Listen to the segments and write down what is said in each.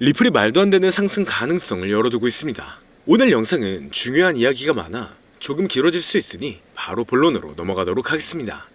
리플이 말도 안 되는 상승 가능성을 열어두고 있습니다. 오늘 영상은 중요한 이야기가 많아 조금 길어질 수 있으니 바로 본론으로 넘어가도록 하겠습니다.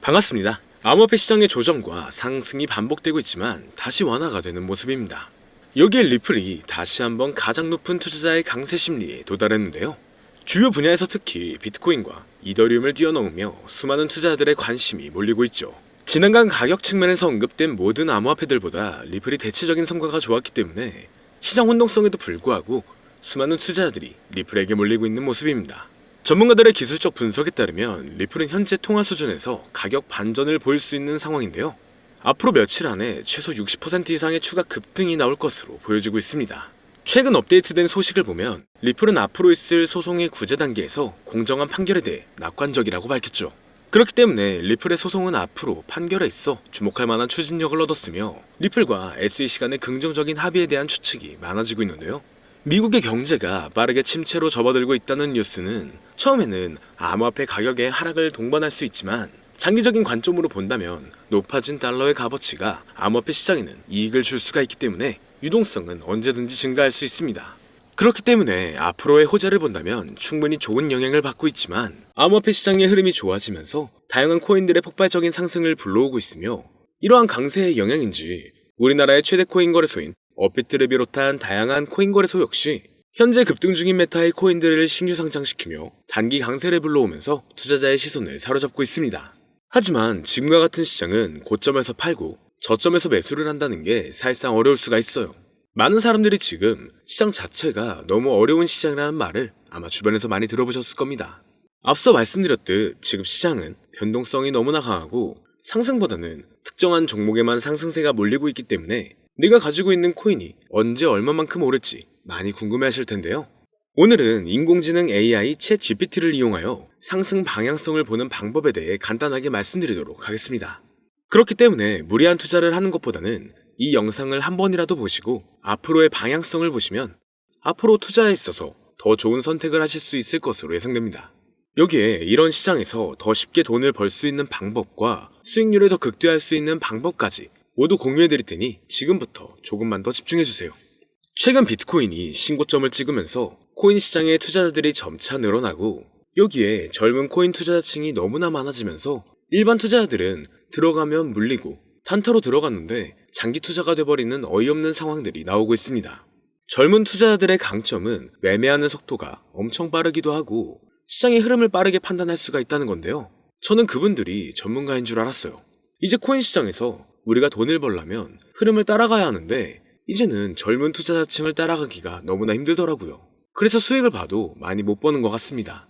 반갑습니다. 암호화폐 시장의 조정과 상승이 반복되고 있지만 다시 완화가 되는 모습입니다. 여기에 리플이 다시 한번 가장 높은 투자자의 강세 심리에 도달했는데요. 주요 분야에서 특히 비트코인과 이더리움을 뛰어넘으며 수많은 투자자들의 관심이 몰리고 있죠. 지난간 가격 측면에서 언급된 모든 암호화폐들보다 리플이 대체적인 성과가 좋았기 때문에 시장 혼동성에도 불구하고 수많은 투자자들이 리플에게 몰리고 있는 모습입니다. 전문가들의 기술적 분석에 따르면 리플은 현재 통화 수준에서 가격 반전을 보일 수 있는 상황인데요. 앞으로 며칠 안에 최소 60% 이상의 추가 급등이 나올 것으로 보여지고 있습니다. 최근 업데이트된 소식을 보면 리플은 앞으로 있을 소송의 구제 단계에서 공정한 판결에 대해 낙관적이라고 밝혔죠. 그렇기 때문에 리플의 소송은 앞으로 판결에 있어 주목할 만한 추진력을 얻었으며 리플과 SEC 간의 긍정적인 합의에 대한 추측이 많아지고 있는데요. 미국의 경제가 빠르게 침체로 접어들고 있다는 뉴스는 처음에는 암호화폐 가격의 하락을 동반할 수 있지만 장기적인 관점으로 본다면 높아진 달러의 값어치가 암호화폐 시장에는 이익을 줄 수가 있기 때문에 유동성은 언제든지 증가할 수 있습니다. 그렇기 때문에 앞으로의 호재를 본다면 충분히 좋은 영향을 받고 있지만 암호화폐 시장의 흐름이 좋아지면서 다양한 코인들의 폭발적인 상승을 불러오고 있으며 이러한 강세의 영향인지 우리나라의 최대 코인 거래소인 업비트를 비롯한 다양한 코인 거래소 역시 현재 급등 중인 메타의 코인들을 신규 상장시키며 단기 강세를 불러오면서 투자자의 시선을 사로잡고 있습니다. 하지만 지금과 같은 시장은 고점에서 팔고 저점에서 매수를 한다는 게 사실상 어려울 수가 있어요. 많은 사람들이 지금 시장 자체가 너무 어려운 시장이라는 말을 아마 주변에서 많이 들어보셨을 겁니다. 앞서 말씀드렸듯 지금 시장은 변동성이 너무나 강하고 상승보다는 특정한 종목에만 상승세가 몰리고 있기 때문에 내가 가지고 있는 코인이 언제 얼마만큼 오를지 많이 궁금해하실 텐데요. 오늘은 인공지능 AI 챗GPT를 이용하여 상승 방향성을 보는 방법에 대해 간단하게 말씀드리도록 하겠습니다. 그렇기 때문에 무리한 투자를 하는 것보다는 이 영상을 한 번이라도 보시고 앞으로의 방향성을 보시면 앞으로 투자에 있어서 더 좋은 선택을 하실 수 있을 것으로 예상됩니다. 여기에 이런 시장에서 더 쉽게 돈을 벌 수 있는 방법과 수익률을 더 극대화할 수 있는 방법까지 모두 공유해드릴 테니 지금부터 조금만 더 집중해주세요. 최근 비트코인이 신고점을 찍으면서 코인 시장의 투자자들이 점차 늘어나고 여기에 젊은 코인 투자자층이 너무나 많아지면서 일반 투자자들은 들어가면 물리고 단타로 들어갔는데 장기 투자가 돼버리는 어이없는 상황들이 나오고 있습니다. 젊은 투자자들의 강점은 매매하는 속도가 엄청 빠르기도 하고 시장의 흐름을 빠르게 판단할 수가 있다는 건데요. 저는 그분들이 전문가인 줄 알았어요. 이제 코인 시장에서 우리가 돈을 벌려면 흐름을 따라가야 하는데 이제는 젊은 투자자층을 따라가기가 너무나 힘들더라고요. 그래서 수익을 봐도 많이 못 버는 것 같습니다.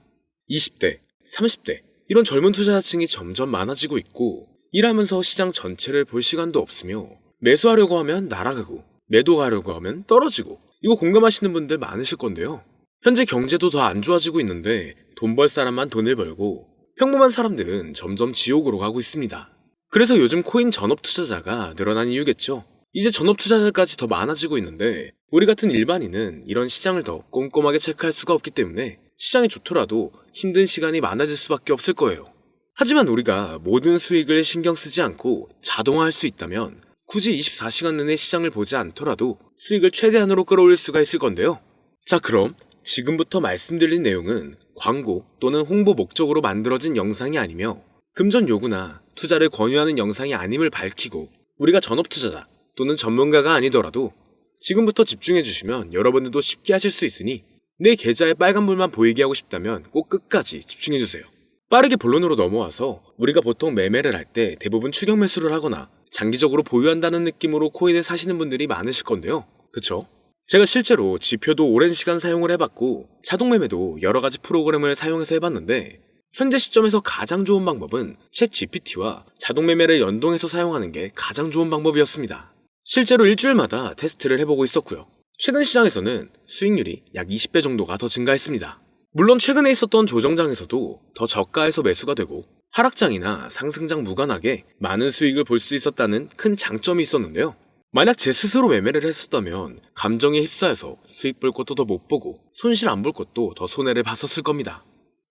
20대, 30대 이런 젊은 투자자층이 점점 많아지고 있고 일하면서 시장 전체를 볼 시간도 없으며 매수하려고 하면 날아가고 매도하려고 하면 떨어지고 이거 공감하시는 분들 많으실 건데요. 현재 경제도 더 안 좋아지고 있는데 돈 벌 사람만 돈을 벌고 평범한 사람들은 점점 지옥으로 가고 있습니다. 그래서 요즘 코인 전업 투자자가 늘어난 이유겠죠. 이제 전업 투자자까지 더 많아지고 있는데 우리 같은 일반인은 이런 시장을 더 꼼꼼하게 체크할 수가 없기 때문에 시장이 좋더라도 힘든 시간이 많아질 수밖에 없을 거예요. 하지만 우리가 모든 수익을 신경 쓰지 않고 자동화할 수 있다면 굳이 24시간 내내 시장을 보지 않더라도 수익을 최대한으로 끌어올릴 수가 있을 건데요. 자, 그럼 지금부터 말씀드린 내용은 광고 또는 홍보 목적으로 만들어진 영상이 아니며 금전 요구나 투자를 권유하는 영상이 아님을 밝히고 우리가 전업 투자자 또는 전문가가 아니더라도 지금부터 집중해 주시면 여러분들도 쉽게 하실 수 있으니 내 계좌에 빨간불만 보이게 하고 싶다면 꼭 끝까지 집중해 주세요. 빠르게 본론으로 넘어와서 우리가 보통 매매를 할 때 대부분 추격 매수를 하거나 장기적으로 보유한다는 느낌으로 코인을 사시는 분들이 많으실 건데요. 그쵸? 제가 실제로 지표도 오랜 시간 사용을 해봤고 자동 매매도 여러 가지 프로그램을 사용해서 해봤는데 현재 시점에서 가장 좋은 방법은 챗 GPT와 자동 매매를 연동해서 사용하는 게 가장 좋은 방법이었습니다. 실제로 일주일마다 테스트를 해보고 있었고요. 최근 시장에서는 수익률이 약 20배 정도가 더 증가했습니다. 물론 최근에 있었던 조정장에서도 더 저가에서 매수가 되고 하락장이나 상승장 무관하게 많은 수익을 볼 수 있었다는 큰 장점이 있었는데요. 만약 제 스스로 매매를 했었다면 감정에 휩싸여서 수익 볼 것도 더 못 보고 손실 안 볼 것도 더 손해를 봤었을 겁니다.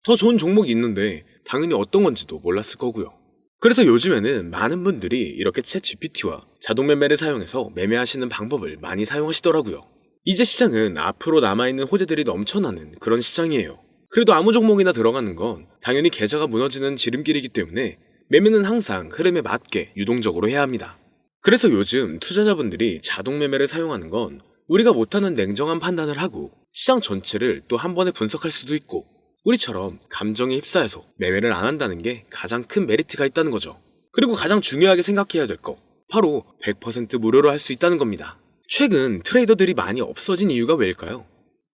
더 좋은 종목이 있는데 당연히 어떤 건지도 몰랐을 거고요. 그래서 요즘에는 많은 분들이 이렇게 챗 GPT와 자동 매매를 사용해서 매매하시는 방법을 많이 사용하시더라고요. 이제 시장은 앞으로 남아있는 호재들이 넘쳐나는 그런 시장이에요. 그래도 아무 종목이나 들어가는 건 당연히 계좌가 무너지는 지름길이기 때문에 매매는 항상 흐름에 맞게 유동적으로 해야 합니다. 그래서 요즘 투자자분들이 자동 매매를 사용하는 건 우리가 못하는 냉정한 판단을 하고 시장 전체를 또 한 번에 분석할 수도 있고 우리처럼 감정에 휩싸여서 매매를 안 한다는 게 가장 큰 메리트가 있다는 거죠. 그리고 가장 중요하게 생각해야 될 거, 바로 100% 무료로 할 수 있다는 겁니다. 최근 트레이더들이 많이 없어진 이유가 왜일까요?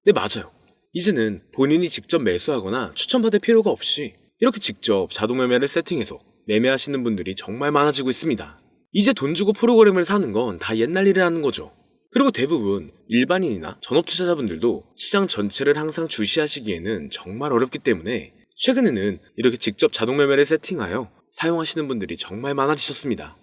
네, 맞아요. 이제는 본인이 직접 매수하거나 추천받을 필요가 없이 이렇게 직접 자동 매매를 세팅해서 매매하시는 분들이 정말 많아지고 있습니다. 이제 돈 주고 프로그램을 사는 건 다 옛날 일이라는 거죠. 그리고 대부분 일반인이나 전업 투자자분들도 시장 전체를 항상 주시하시기에는 정말 어렵기 때문에 최근에는 이렇게 직접 자동 매매를 세팅하여 사용하시는 분들이 정말 많아지셨습니다.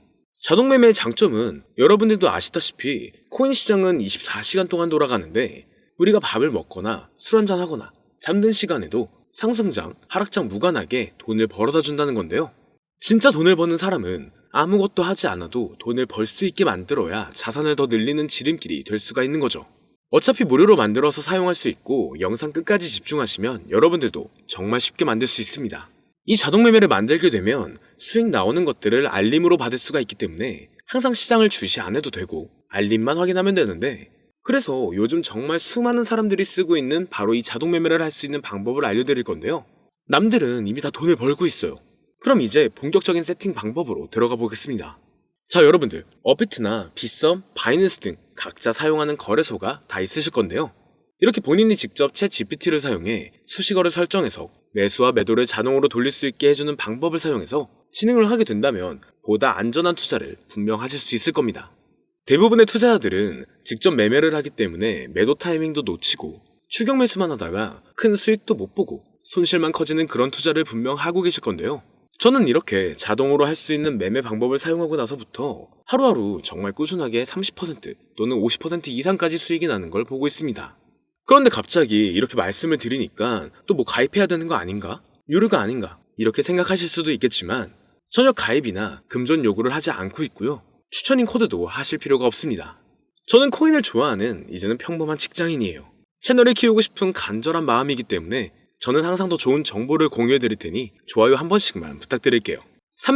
자동 매매의 장점은 여러분들도 아시다시피 코인 시장은 24시간 동안 돌아가는데 우리가 밥을 먹거나 술 한잔 하거나 잠든 시간에도 상승장, 하락장 무관하게 돈을 벌어다 준다는 건데요. 진짜 돈을 버는 사람은 아무것도 하지 않아도 돈을 벌 수 있게 만들어야 자산을 더 늘리는 지름길이 될 수가 있는 거죠. 어차피 무료로 만들어서 사용할 수 있고 영상 끝까지 집중하시면 여러분들도 정말 쉽게 만들 수 있습니다. 이 자동 매매를 만들게 되면 수익 나오는 것들을 알림으로 받을 수가 있기 때문에 항상 시장을 주시 안 해도 되고 알림만 확인하면 되는데, 그래서 요즘 정말 수많은 사람들이 쓰고 있는 바로 이 자동 매매를 할 수 있는 방법을 알려드릴 건데요. 남들은 이미 다 돈을 벌고 있어요. 그럼 이제 본격적인 세팅 방법으로 들어가 보겠습니다. 자, 여러분들, 업비트나 빗썸, 바이낸스 등 각자 사용하는 거래소가 다 있으실 건데요. 이렇게 본인이 직접 챗 GPT를 사용해 수식어를 설정해서 매수와 매도를 자동으로 돌릴 수 있게 해주는 방법을 사용해서 진행을 하게 된다면 보다 안전한 투자를 분명 하실 수 있을 겁니다. 대부분의 투자자들은 직접 매매를 하기 때문에 매도 타이밍도 놓치고 추격 매수만 하다가 큰 수익도 못 보고 손실만 커지는 그런 투자를 분명 하고 계실 건데요. 저는 이렇게 자동으로 할 수 있는 매매 방법을 사용하고 나서부터 하루하루 정말 꾸준하게 30% 또는 50% 이상까지 수익이 나는 걸 보고 있습니다. 그런데 갑자기 이렇게 말씀을 드리니까 또 뭐 가입해야 되는 거 아닌가? 유료가 아닌가? 이렇게 생각하실 수도 있겠지만 전혀 가입이나 금전 요구를 하지 않고 있고요. 추천인 코드도 하실 필요가 없습니다. 저는 코인을 좋아하는 이제는 평범한 직장인이에요. 채널을 키우고 싶은 간절한 마음이기 때문에 저는 항상 더 좋은 정보를 공유해 드릴 테니 좋아요 한 번씩만 부탁드릴게요.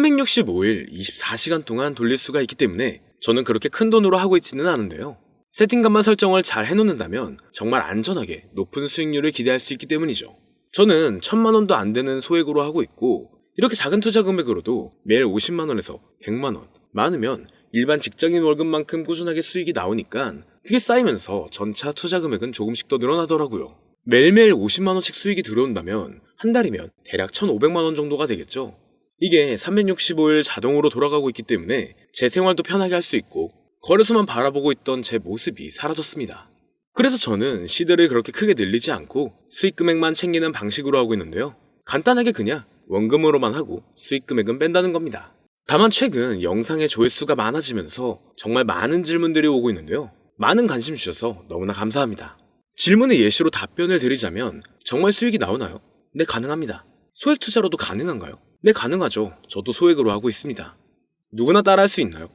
365일 24시간 동안 돌릴 수가 있기 때문에 저는 그렇게 큰 돈으로 하고 있지는 않은데요. 세팅값만 설정을 잘 해놓는다면 정말 안전하게 높은 수익률을 기대할 수 있기 때문이죠. 저는 1000만원도 안 되는 소액으로 하고 있고 이렇게 작은 투자 금액으로도 매일 50만원에서 100만원, 많으면 일반 직장인 월급만큼 꾸준하게 수익이 나오니까 그게 쌓이면서 전차 투자 금액은 조금씩 더 늘어나더라고요. 매일매일 50만원씩 수익이 들어온다면 한 달이면 대략 1500만원 정도가 되겠죠. 이게 365일 자동으로 돌아가고 있기 때문에 제 생활도 편하게 할 수 있고 거래소만 바라보고 있던 제 모습이 사라졌습니다. 그래서 저는 시대를 그렇게 크게 늘리지 않고 수익 금액만 챙기는 방식으로 하고 있는데요. 간단하게 그냥 원금으로만 하고 수익 금액은 뺀다는 겁니다. 다만 최근 영상의 조회수가 많아지면서 정말 많은 질문들이 오고 있는데요. 많은 관심 주셔서 너무나 감사합니다. 질문의 예시로 답변을 드리자면 정말 수익이 나오나요? 네, 가능합니다. 소액 투자로도 가능한가요? 네, 가능하죠. 저도 소액으로 하고 있습니다. 누구나 따라할 수 있나요?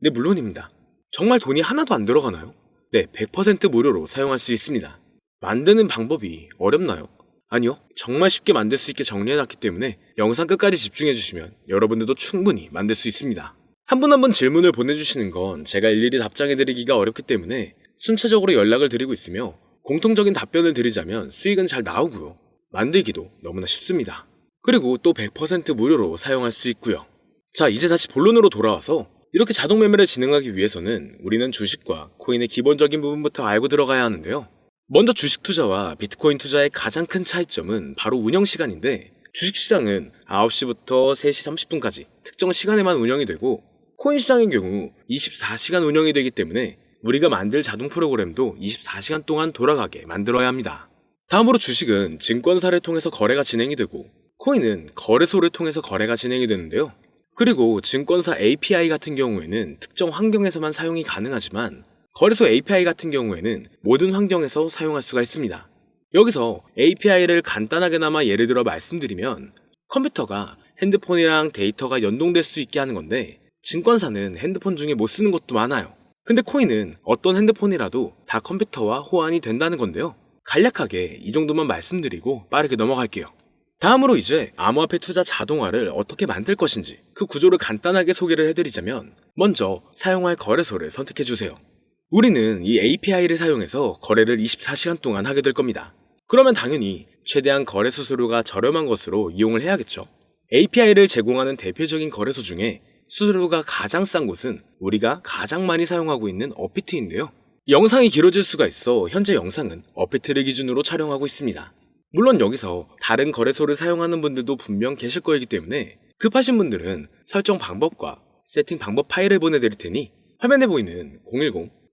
네, 물론입니다. 정말 돈이 하나도 안 들어가나요? 네, 100% 무료로 사용할 수 있습니다. 만드는 방법이 어렵나요? 아니요, 정말 쉽게 만들 수 있게 정리해놨기 때문에 영상 끝까지 집중해주시면 여러분들도 충분히 만들 수 있습니다. 한 분 한 분 질문을 보내주시는 건 제가 일일이 답장해드리기가 어렵기 때문에 순차적으로 연락을 드리고 있으며 공통적인 답변을 드리자면 수익은 잘 나오고요. 만들기도 너무나 쉽습니다. 그리고 또 100% 무료로 사용할 수 있고요. 자, 이제 다시 본론으로 돌아와서 이렇게 자동 매매를 진행하기 위해서는 우리는 주식과 코인의 기본적인 부분부터 알고 들어가야 하는데요. 먼저 주식 투자와 비트코인 투자의 가장 큰 차이점은 바로 운영 시간인데, 주식시장은 9시부터 3시 30분까지 특정 시간에만 운영이 되고 코인 시장의 경우 24시간 운영이 되기 때문에 우리가 만들 자동 프로그램도 24시간 동안 돌아가게 만들어야 합니다. 다음으로 주식은 증권사를 통해서 거래가 진행이 되고 코인은 거래소를 통해서 거래가 진행이 되는데요. 그리고 증권사 API 같은 경우에는 특정 환경에서만 사용이 가능하지만 거래소 API 같은 경우에는 모든 환경에서 사용할 수가 있습니다. 여기서 API를 간단하게나마 예를 들어 말씀드리면 컴퓨터가 핸드폰이랑 데이터가 연동될 수 있게 하는 건데 증권사는 핸드폰 중에 못 쓰는 것도 많아요. 근데 코인은 어떤 핸드폰이라도 다 컴퓨터와 호환이 된다는 건데요. 간략하게 이 정도만 말씀드리고 빠르게 넘어갈게요. 다음으로 이제 암호화폐 투자 자동화를 어떻게 만들 것인지 그 구조를 간단하게 소개를 해드리자면 먼저 사용할 거래소를 선택해주세요. 우리는 이 API를 사용해서 거래를 24시간 동안 하게 될 겁니다. 그러면 당연히 최대한 거래 수수료가 저렴한 것으로 이용을 해야겠죠. API를 제공하는 대표적인 거래소 중에 수수료가 가장 싼 곳은 우리가 가장 많이 사용하고 있는 업비트인데요. 영상이 길어질 수가 있어 현재 영상은 업비트를 기준으로 촬영하고 있습니다. 물론 여기서 다른 거래소를 사용하는 분들도 분명 계실 거이기 때문에 급하신 분들은 설정 방법과 세팅 방법 파일을 보내드릴 테니 화면에 보이는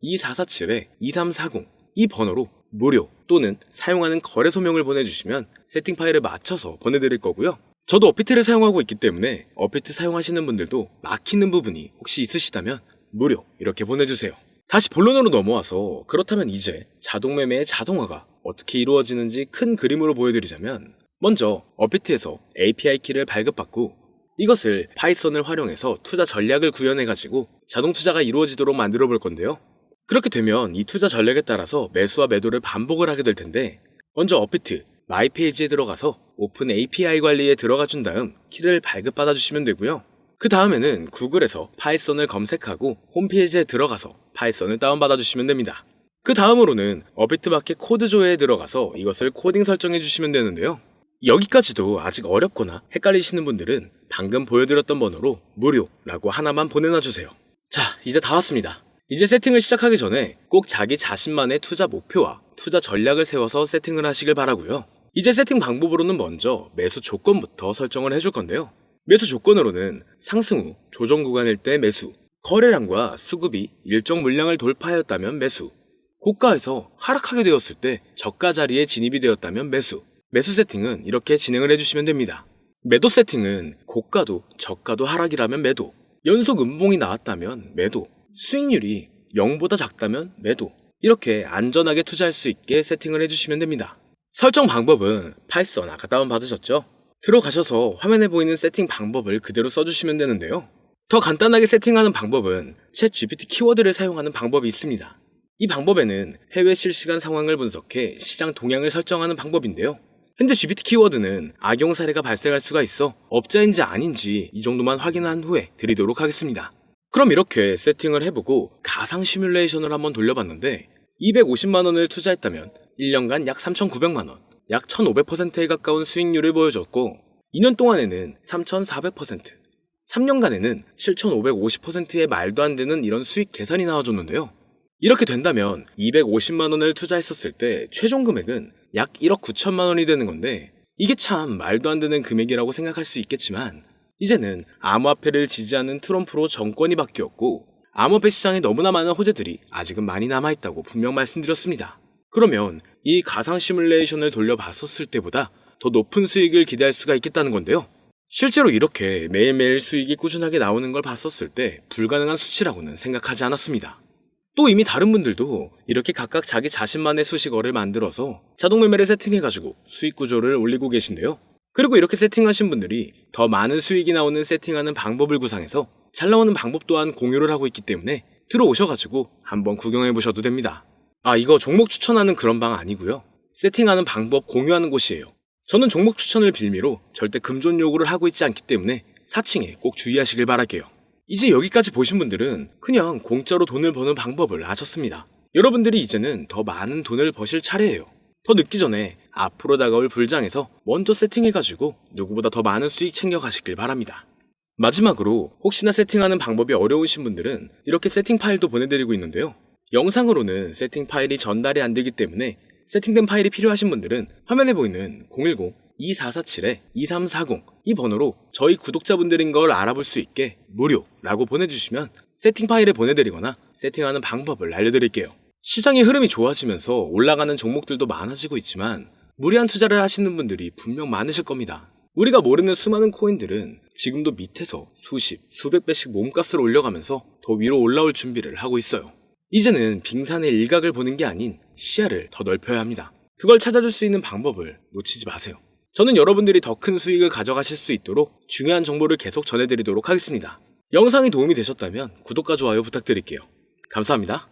010-2447-2340 이 번호로 무료 또는 사용하는 거래소명을 보내주시면 세팅 파일을 맞춰서 보내드릴 거고요. 저도 업비트를 사용하고 있기 때문에 업비트 사용하시는 분들도 막히는 부분이 혹시 있으시다면 무료 이렇게 보내주세요. 다시 본론으로 넘어와서 그렇다면 이제 자동매매의 자동화가 어떻게 이루어지는지 큰 그림으로 보여드리자면 먼저 업비트에서 API 키를 발급받고 이것을 파이썬을 활용해서 투자 전략을 구현해가지고 자동 투자가 이루어지도록 만들어 볼 건데요. 그렇게 되면 이 투자 전략에 따라서 매수와 매도를 반복을 하게 될 텐데 먼저 업비트 마이 페이지에 들어가서 오픈 API 관리에 들어가 준 다음 키를 발급받아 주시면 되고요. 그 다음에는 구글에서 파이썬을 검색하고 홈페이지에 들어가서 파이썬을 다운받아 주시면 됩니다. 그 다음으로는 업비트 마켓 코드 조회에 들어가서 이것을 코딩 설정해 주시면 되는데요. 여기까지도 아직 어렵거나 헷갈리시는 분들은 방금 보여드렸던 번호로 무료라고 하나만 보내놔 주세요. 자, 이제 다 왔습니다. 이제 세팅을 시작하기 전에 꼭 자기 자신만의 투자 목표와 투자 전략을 세워서 세팅을 하시길 바라고요. 이제 세팅 방법으로는 먼저 매수 조건부터 설정을 해줄 건데요. 매수 조건으로는 상승 후 조정 구간일 때 매수, 거래량과 수급이 일정 물량을 돌파하였다면 매수, 고가에서 하락하게 되었을 때 저가 자리에 진입이 되었다면 매수, 매수 세팅은 이렇게 진행을 해주시면 됩니다. 매도 세팅은 고가도 저가도 하락이라면 매도, 연속 음봉이 나왔다면 매도, 수익률이 0보다 작다면 매도, 이렇게 안전하게 투자할 수 있게 세팅을 해주시면 됩니다. 설정 방법은 파이썬 아까 다운받으셨죠? 들어가셔서 화면에 보이는 세팅 방법을 그대로 써주시면 되는데요. 더 간단하게 세팅하는 방법은 챗 GPT 키워드를 사용하는 방법이 있습니다. 이 방법에는 해외 실시간 상황을 분석해 시장 동향을 설정하는 방법인데요. 현재 GPT 키워드는 악용 사례가 발생할 수가 있어 업자인지 아닌지 이 정도만 확인한 후에 드리도록 하겠습니다. 그럼 이렇게 세팅을 해보고 가상 시뮬레이션을 한번 돌려봤는데 250만원을 투자했다면 1년간 약 3,900만원, 약 1,500%에 가까운 수익률을 보여줬고 2년 동안에는 3,400%, 3년간에는 7,550%의 말도 안 되는 이런 수익 계산이 나와줬는데요. 이렇게 된다면 250만원을 투자했었을 때 최종 금액은 약 1억 9천만원이 되는 건데 이게 참 말도 안 되는 금액이라고 생각할 수 있겠지만 이제는 암호화폐를 지지하는 트럼프로 정권이 바뀌었고 암호화폐 시장에 너무나 많은 호재들이 아직은 많이 남아있다고 분명 말씀드렸습니다. 그러면 이 가상 시뮬레이션을 돌려봤었을 때보다 더 높은 수익을 기대할 수가 있겠다는 건데요. 실제로 이렇게 매일매일 수익이 꾸준하게 나오는 걸 봤었을 때 불가능한 수치라고는 생각하지 않았습니다. 또 이미 다른 분들도 이렇게 각각 자기 자신만의 수식어를 만들어서 자동 매매를 세팅해가지고 수익 구조를 올리고 계신데요. 그리고 이렇게 세팅하신 분들이 더 많은 수익이 나오는 세팅하는 방법을 구상해서 잘 나오는 방법 또한 공유를 하고 있기 때문에 들어오셔가지고 한번 구경해보셔도 됩니다. 아, 이거 종목 추천하는 그런 방 아니고요. 세팅하는 방법 공유하는 곳이에요. 저는 종목 추천을 빌미로 절대 금전 요구를 하고 있지 않기 때문에 사칭에 꼭 주의하시길 바랄게요. 이제 여기까지 보신 분들은 그냥 공짜로 돈을 버는 방법을 아셨습니다. 여러분들이 이제는 더 많은 돈을 버실 차례예요. 더 늦기 전에 앞으로 다가올 불장에서 먼저 세팅해가지고 누구보다 더 많은 수익 챙겨가시길 바랍니다. 마지막으로 혹시나 세팅하는 방법이 어려우신 분들은 이렇게 세팅 파일도 보내드리고 있는데요. 영상으로는 세팅 파일이 전달이 안 되기 때문에 세팅된 파일이 필요하신 분들은 화면에 보이는 010-2447-2340 이 번호로 저희 구독자분들인 걸 알아볼 수 있게 무료라고 보내주시면 세팅 파일을 보내드리거나 세팅하는 방법을 알려드릴게요. 시장의 흐름이 좋아지면서 올라가는 종목들도 많아지고 있지만 무리한 투자를 하시는 분들이 분명 많으실 겁니다. 우리가 모르는 수많은 코인들은 지금도 밑에서 수십, 수백 배씩 몸가스를 올려가면서 더 위로 올라올 준비를 하고 있어요. 이제는 빙산의 일각을 보는 게 아닌 시야를 더 넓혀야 합니다. 그걸 찾아줄 수 있는 방법을 놓치지 마세요. 저는 여러분들이 더 큰 수익을 가져가실 수 있도록 중요한 정보를 계속 전해드리도록 하겠습니다. 영상이 도움이 되셨다면 구독과 좋아요 부탁드릴게요. 감사합니다.